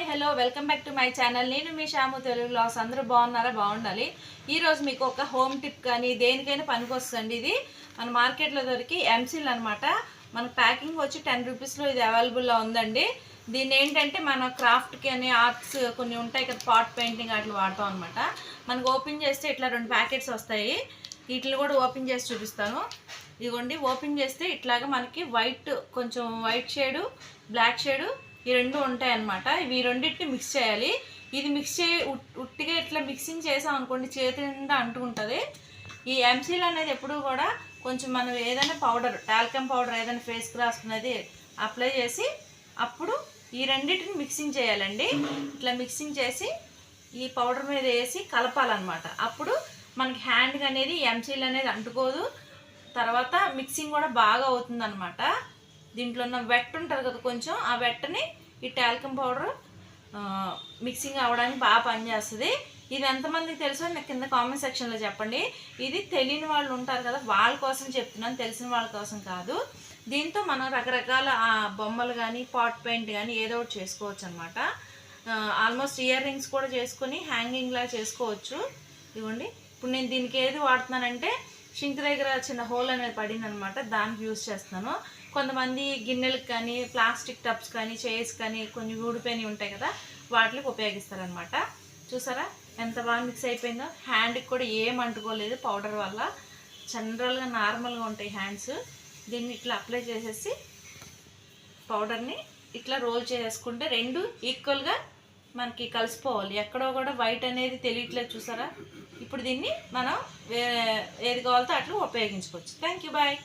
Hello welcome back to my channel. నేను మీ Shyam Telugu vlogs. అందరూ బాగున్నారా? బాగుండాలి. ఈరోజు మీకు ఒక హోమ్ టిప్ కానీ దేనికైనా పనికొస్తుంది. ఇది మన మార్కెట్లో దొరికి ఎంసీల్ అనమాట. మనకు ప్యాకింగ్ వచ్చి 10 రూపీస్లో ఇది అవైలబుల్లో ఉందండి. దీన్ని ఏంటంటే మన క్రాఫ్ట్కి అని ఆర్ట్స్ కొన్ని ఉంటాయి కదా, పాట్ పెయింటింగ్ అట్లా వాడతాం అనమాట. మనకు ఓపెన్ చేస్తే ఇట్లా 2 ప్యాకెట్స్ వస్తాయి. వీటిని కూడా ఓపెన్ చేసి చూపిస్తాను. ఇదిగోండి, ఓపెన్ చేస్తే ఇట్లాగా మనకి వైట్, కొంచెం వైట్ షేడు, బ్లాక్ షేడు, ఈ రెండు ఉంటాయి అన్నమాట. ఇవి రెండింటిని మిక్స్ చేయాలి. ఇది మిక్స్ ఉట్టిగా ఇట్లా మిక్సింగ్ చేసాం అనుకోండి, చేతి నిండా అంటుకుంటుంది. ఈ ఎంసీల్ అనేది ఎప్పుడు కూడా కొంచెం మనం ఏదైనా పౌడర్, టాల్కమ్ పౌడర్ ఏదైనా ఫేస్కి రాసుకున్నది అప్లై చేసి అప్పుడు ఈ రెండింటిని మిక్సింగ్ చేయాలండి. ఇట్లా మిక్సింగ్ చేసి ఈ పౌడర్ మీద వేసి కలపాలన్నమాట. అప్పుడు మనకి హ్యాండ్కి అనేది ఎంసీల్ అనేది అంటుకోదు. తర్వాత మిక్సింగ్ కూడా బాగా అవుతుందన్నమాట. దీంట్లో ఉన్న వెట్ ఉంటుంది కదా కొంచెం, ఆ వెట్ని ఈ టాల్కమ్ పౌడర్ మిక్సింగ్ అవ్వడానికి బాగా పనిచేస్తుంది. ఇది ఎంతమందికి తెలుసో నాకు కింద కామెంట్ సెక్షన్లో చెప్పండి. ఇది తెలియని వాళ్ళు ఉంటారు కదా, వాళ్ళ కోసం చెప్తున్నాను, తెలిసిన వాళ్ళ కోసం కాదు. దీంతో మనం రకరకాల బొమ్మలు కానీ, పాట్ పెయింట్ కానీ ఏదో ఒకటి చేసుకోవచ్చు అనమాట. ఆల్మోస్ట్ ఇయర్ రింగ్స్ కూడా చేసుకొని హ్యాంగింగ్లా చేసుకోవచ్చు. ఇవ్వండి, ఇప్పుడు నేను దీనికి ఏది వాడుతున్నానంటే షింక్ దగ్గర చిన్న హోల్ అనేది పడింది అనమాట, దానికి యూజ్ చేస్తున్నాను. కొంతమంది గిన్నెలకు కానీ, ప్లాస్టిక్ టబ్స్ కానీ, చైర్స్ కానీ కొన్ని ఊడిపోయినవి ఉంటాయి కదా, వాటికి ఉపయోగిస్తారనమాట. చూసారా ఎంత బాగా మిక్స్ అయిపోయిందో. హ్యాండ్కి కూడా ఏం అంటుకోలేదు పౌడర్ వల్ల. జనరల్గా నార్మల్గా ఉంటాయి హ్యాండ్స్. దీన్ని ఇట్లా అప్లై చేసేసి పౌడర్ని ఇట్లా రోల్ చేసుకుంటే రెండు ఈక్వల్గా మనకి కలిసిపోవాలి. ఎక్కడో కూడా వైట్ అనేది తెలియట్లేదు చూసారా. ఇప్పుడు దీన్ని మనం ఏది కావాలో అట్లా ఉపయోగించుకోవచ్చు. Thank you, bye.